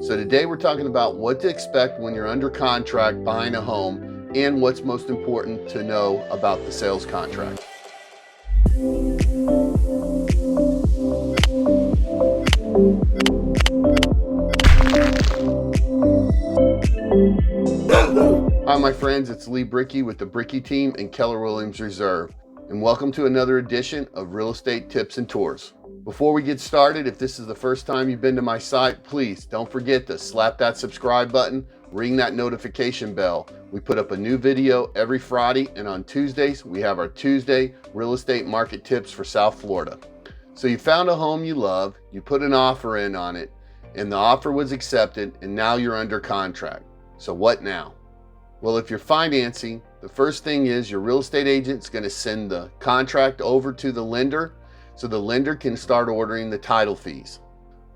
So today we're talking about what to expect when you're under contract buying a home and what's most important to know about the sales contract. Hi my friends, it's Lee Brickey with the Brickey team and Keller Williams Reserve, and welcome to another edition of Real Estate Tips and Tours. Before we get started, if this is the first time you've been to my site, please don't forget to slap that subscribe button, ring that notification bell. We put up a new video every Friday, and on Tuesdays we have our Tuesday real estate market tips for South Florida. So you found a home you love, you put an offer in on it, and the offer was accepted, and now you're under contract. So what now? Well, if you're financing, the first thing is your real estate agent's going to send the contract over to the lender so the lender can start ordering the title fees.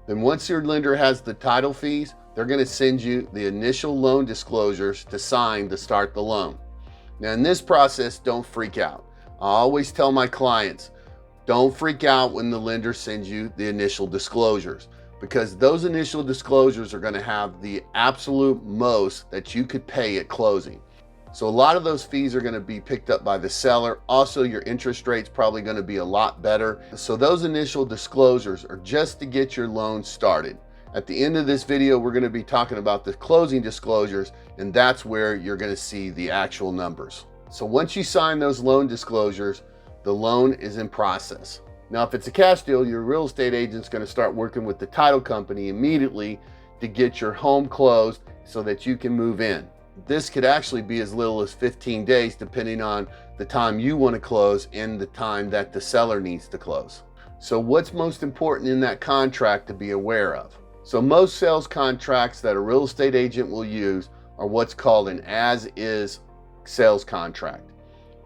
Then once your lender has the title fees, they're going to send you the initial loan disclosures to sign to start the loan. Now in this process, don't freak out. I always tell my clients, don't freak out when the lender sends you the initial disclosures, because those initial disclosures are going to have the absolute most that you could pay at closing. So a lot of those fees are going to be picked up by the seller. Also, your interest rate's probably going to be a lot better. So those initial disclosures are just to get your loan started. At the end of this video, we're going to be talking about the closing disclosures, and that's where you're going to see the actual numbers. So once you sign those loan disclosures, the loan is in process. Now, if it's a cash deal, your real estate agent's going to start working with the title company immediately to get your home closed so that you can move in. This could actually be as little as 15 days, depending on the time you want to close and the time that the seller needs to close. So what's most important in that contract to be aware of? So most sales contracts that a real estate agent will use are what's called an as-is sales contract.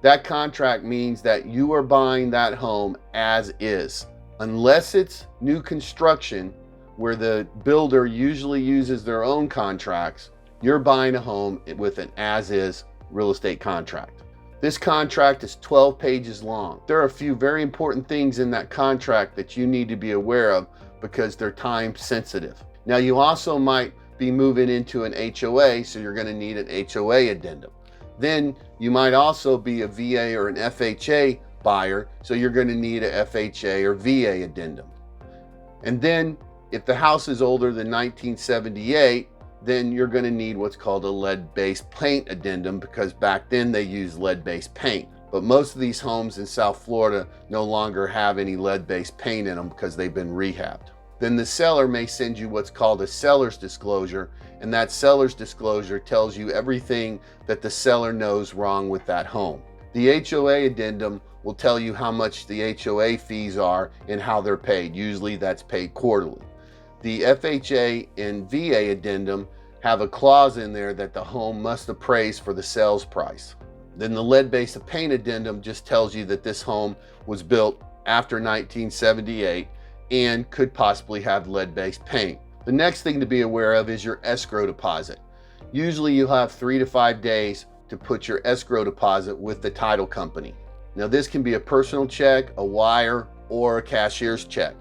That contract means that you are buying that home as is. Unless it's new construction, where the builder usually uses their own contracts, you're buying a home with an as-is real estate contract. This contract is 12 pages long. There are a few very important things in that contract that you need to be aware of because they're time sensitive. Now you also might be moving into an HOA, so you're going to need an HOA addendum. Then you might also be a VA or an FHA buyer, so you're going to need a FHA or VA addendum. And then if the house is older than 1978, then you're going to need what's called a lead-based paint addendum, because back then they used lead-based paint. But most of these homes in South Florida no longer have any lead-based paint in them because they've been rehabbed. Then the seller may send you what's called a seller's disclosure, and that seller's disclosure tells you everything that the seller knows wrong with that home. The HOA addendum will tell you how much the HOA fees are and how they're paid. Usually that's paid quarterly. The FHA and VA addendum have a clause in there that the home must appraise for the sales price. Then the lead-based paint addendum just tells you that this home was built after 1978 and could possibly have lead-based paint. The next thing to be aware of is your escrow deposit. Usually you'll have 3 to 5 days to put your escrow deposit with the title company. Now this can be a personal check, a wire, or a cashier's check.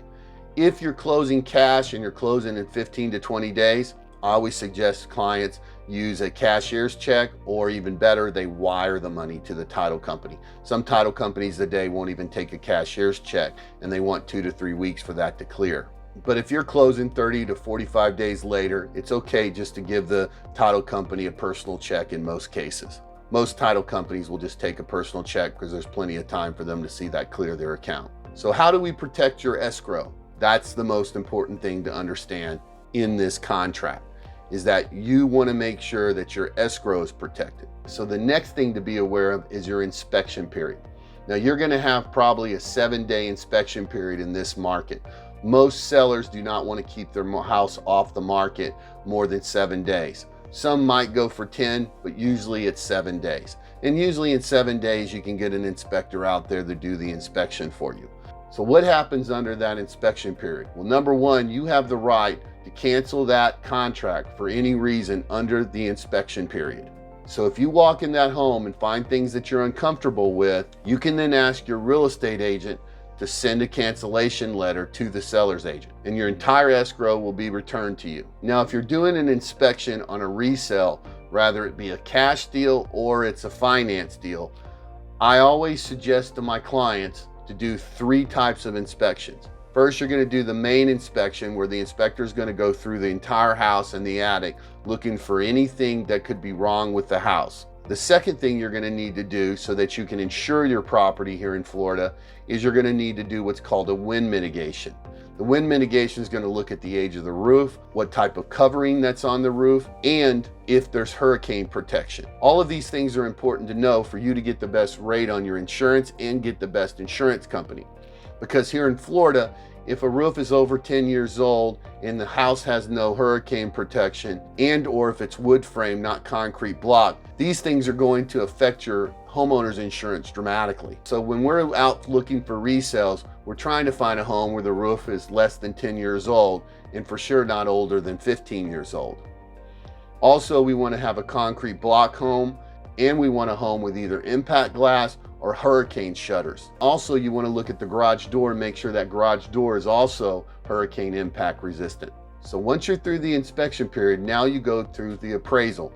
If you're closing cash and you're closing in 15 to 20 days, I always suggest clients use a cashier's check, or even better, they wire the money to the title company. Some title companies today won't even take a cashier's check, and they want 2 to 3 weeks for that to clear. But if you're closing 30 to 45 days later, it's okay just to give the title company a personal check in most cases. Most title companies will just take a personal check because there's plenty of time for them to see that clear their account. So how do we protect your escrow? That's the most important thing to understand in this contract, is that you want to make sure that your escrow is protected. So the next thing to be aware of is your inspection period. Now you're going to have probably a 7-day inspection period in this market. Most sellers do not want to keep their house off the market more than 7 days. Some might go for 10, but usually it's 7 days. And usually in 7 days you can get an inspector out there to do the inspection for you. So what happens under that inspection period? Well, number one, you have the right to cancel that contract for any reason under the inspection period. So if you walk in that home and find things that you're uncomfortable with, you can then ask your real estate agent to send a cancellation letter to the seller's agent, and your entire escrow will be returned to you. Now, if you're doing an inspection on a resale, rather it be a cash deal or it's a finance deal, I always suggest to my clients to do 3 types of inspections. First, you're going to do the main inspection, where the inspector is going to go through the entire house and the attic looking for anything that could be wrong with the house. The second thing you're going to need to do so that you can insure your property here in Florida is you're going to need to do what's called a wind mitigation. The wind mitigation is going to look at the age of the roof, what type of covering that's on the roof, and if there's hurricane protection. All of these things are important to know for you to get the best rate on your insurance and get the best insurance company. Because here in Florida, if a roof is over 10 years old and the house has no hurricane protection, and or if it's wood frame, not concrete block, these things are going to affect your homeowner's insurance dramatically. So when we're out looking for resales, we're trying to find a home where the roof is less than 10 years old and for sure not older than 15 years old. Also, we want to have a concrete block home, and we want a home with either impact glass or hurricane shutters. Also, you want to look at the garage door and make sure that garage door is also hurricane impact resistant. So once you're through the inspection period, now you go through the appraisal.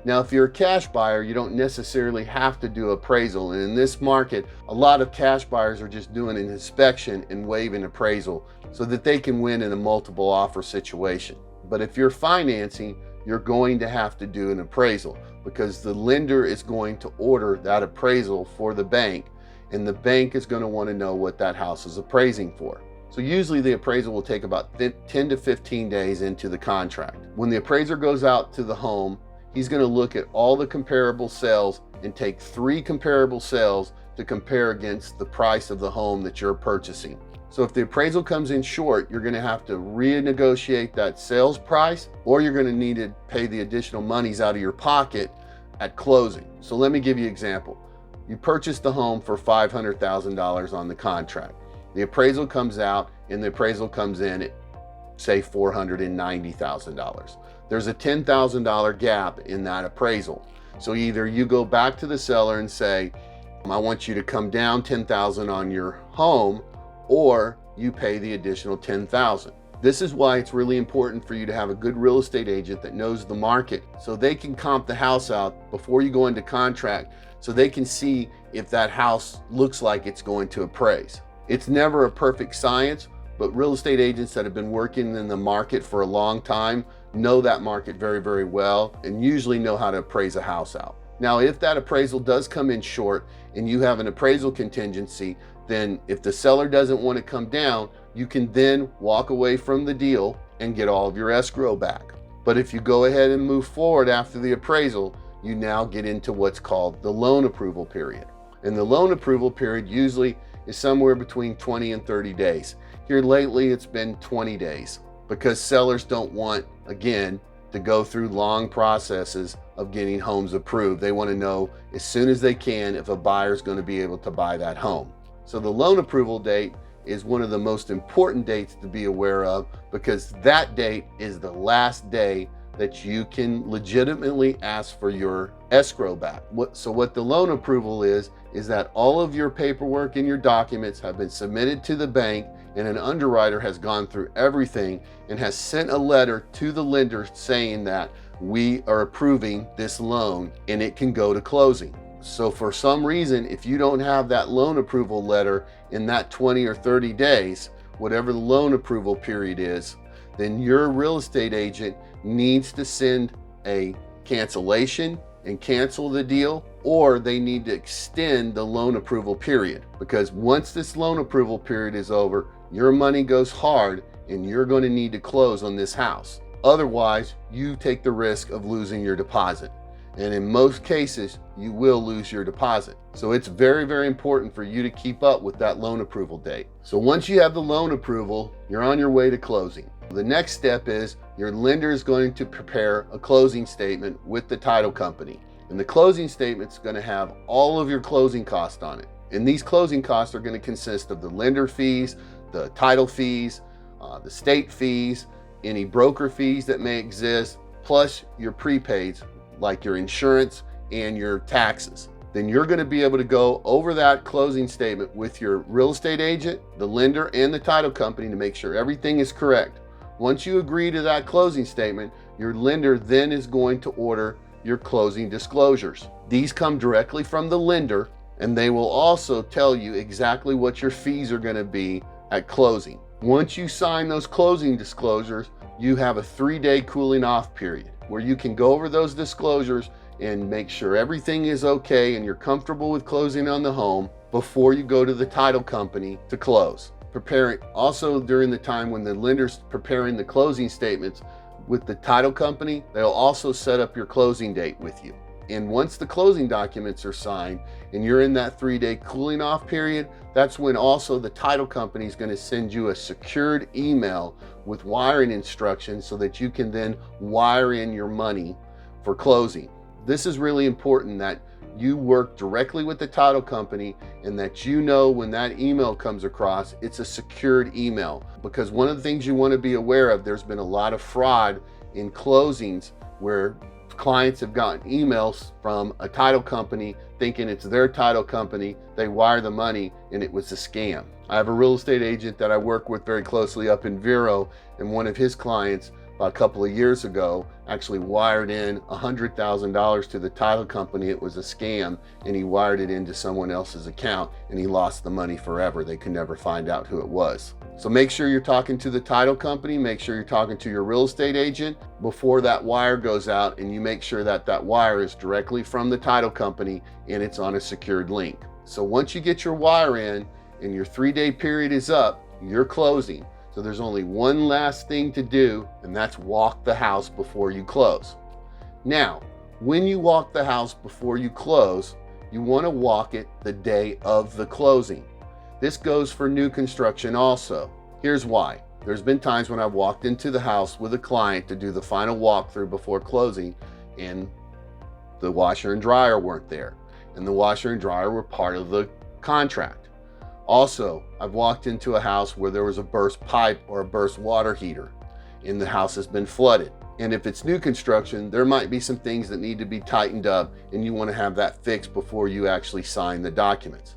Now, if you're a cash buyer, you don't necessarily have to do appraisal. And in this market, a lot of cash buyers are just doing an inspection and waiving appraisal so that they can win in a multiple offer situation. But if you're financing, you're going to have to do an appraisal, because the lender is going to order that appraisal for the bank, and the bank is going to want to know what that house is appraising for. So usually the appraisal will take about 10 to 15 days into the contract. When the appraiser goes out to the home, he's going to look at all the comparable sales and take 3 comparable sales to compare against the price of the home that you're purchasing. So if the appraisal comes in short, you're going to have to renegotiate that sales price, or you're going to need to pay the additional monies out of your pocket at closing. So let me give you an example. You purchased the home for $500,000 on the contract. The appraisal comes out and the appraisal comes in at, say, $490,000. There's a $10,000 gap in that appraisal. So either you go back to the seller and say, I want you to come down $10,000 on your home, or you pay the additional $10,000. This is why it's really important for you to have a good real estate agent that knows the market, so they can comp the house out before you go into contract, so they can see if that house looks like it's going to appraise. It's never a perfect science, but real estate agents that have been working in the market for a long time know that market very, very well, and usually know how to appraise a house out. Now, if that appraisal does come in short and you have an appraisal contingency, then if the seller doesn't want to come down, you can then walk away from the deal and get all of your escrow back. But if you go ahead and move forward after the appraisal, you now get into what's called the loan approval period. And the loan approval period usually is somewhere between 20 and 30 days. Here lately, it's been 20 days because sellers don't want, again, to go through long processes of getting homes approved. They want to know as soon as they can if a buyer is going to be able to buy that home. So the loan approval date is one of the most important dates to be aware of, because that date is the last day that you can legitimately ask for your escrow back. So what the loan approval is that all of your paperwork and your documents have been submitted to the bank, and an underwriter has gone through everything and has sent a letter to the lender saying that we are approving this loan and it can go to closing. So for some reason, if you don't have that loan approval letter in that 20 or 30 days, whatever the loan approval period is, then your real estate agent needs to send a cancellation and cancel the deal, or they need to extend the loan approval period. Because once this loan approval period is over, your money goes hard and you're going to need to close on this house. Otherwise, you take the risk of losing your deposit. And in most cases, you will lose your deposit. So it's very, very important for you to keep up with that loan approval date. So once you have the loan approval, you're on your way to closing. The next step is your lender is going to prepare a closing statement with the title company. And the closing statement is going to have all of your closing costs on it. And these closing costs are going to consist of the lender fees, the title fees, the state fees, any broker fees that may exist, plus your prepaids, like your insurance and your taxes. then you're going to be able to go over that closing statement with your real estate agent, the lender, and the title company to make sure everything is correct. Once you agree to that closing statement, your lender then is going to order your closing disclosures. These come directly from the lender, and they will also tell you exactly what your fees are going to be at closing. Once you sign those closing disclosures, you have a 3-day cooling off period where you can go over those disclosures and make sure everything is okay and you're comfortable with closing on the home before you go to the title company to close. Preparing also during the time when the lender's preparing the closing statements with the title company, they'll also set up your closing date with you. And once the closing documents are signed and you're in that 3-day cooling off period, that's when also the title company is going to send you a secured email with wiring instructions so that you can then wire in your money for closing. This is really important that you work directly with the title company and that you know when that email comes across, it's a secured email. Because one of the things you want to be aware of, there's been a lot of fraud in closings where clients have gotten emails from a title company thinking it's their title company. They wire the money and it was a scam. I have a real estate agent that I work with very closely up in Vero, and one of his clients a couple of years ago actually wired in $100,000 to the title company. It was a scam, and he wired it into someone else's account and he lost the money forever. They could never find out who it was. So make sure you're talking to the title company, make sure you're talking to your real estate agent before that wire goes out, and you make sure that that wire is directly from the title company and it's on a secured link. So once you get your wire in and your 3-day period is up, you're closing. So there's only one last thing to do, and that's walk the house before you close. Now, when you walk the house before you close, you want to walk it the day of the closing. This goes for new construction also. Here's why. There's been times when I've walked into the house with a client to do the final walkthrough before closing, and the washer and dryer weren't there, and the washer and dryer were part of the contract. Also, I've walked into a house where there was a burst pipe or a burst water heater and the house has been flooded. And if it's new construction, there might be some things that need to be tightened up, and you want to have that fixed before you actually sign the documents.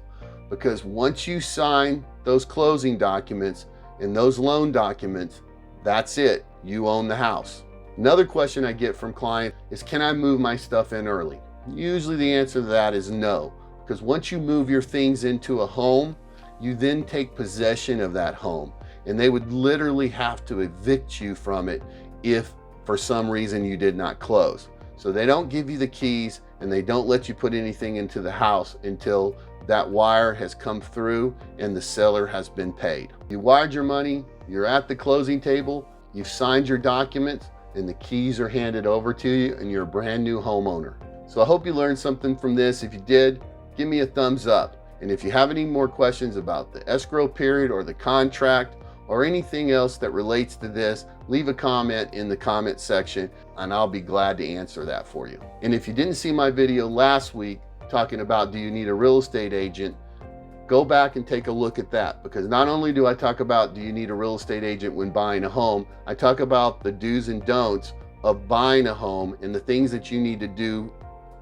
Because once you sign those closing documents and those loan documents, that's it. You own the house. Another question I get from clients is, can I move my stuff in early? Usually the answer to that is no, because once you move your things into a home, you then take possession of that home, and they would literally have to evict you from it if for some reason you did not close. So they don't give you the keys and they don't let you put anything into the house until that wire has come through and the seller has been paid. You wired your money, you're at the closing table, you've signed your documents, and the keys are handed over to you, and you're a brand new homeowner. So I hope you learned something from this. If you did, give me a thumbs up. And if you have any more questions about the escrow period or the contract or anything else that relates to this, leave a comment in the comment section and I'll be glad to answer that for you. And if you didn't see my video last week talking about do you need a real estate agent, go back and take a look at that, because not only do I talk about do you need a real estate agent when buying a home, I talk about the do's and don'ts of buying a home and the things that you need to do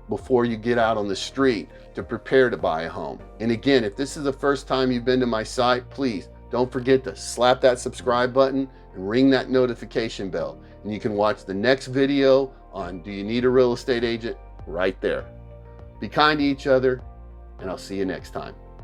before you get out on the street to prepare to buy a home. And again, if this is the first time you've been to my site, please don't forget to slap that subscribe button and ring that notification bell. And you can watch the next video on do you need a real estate agent right there. Be kind to each other, and I'll see you next time.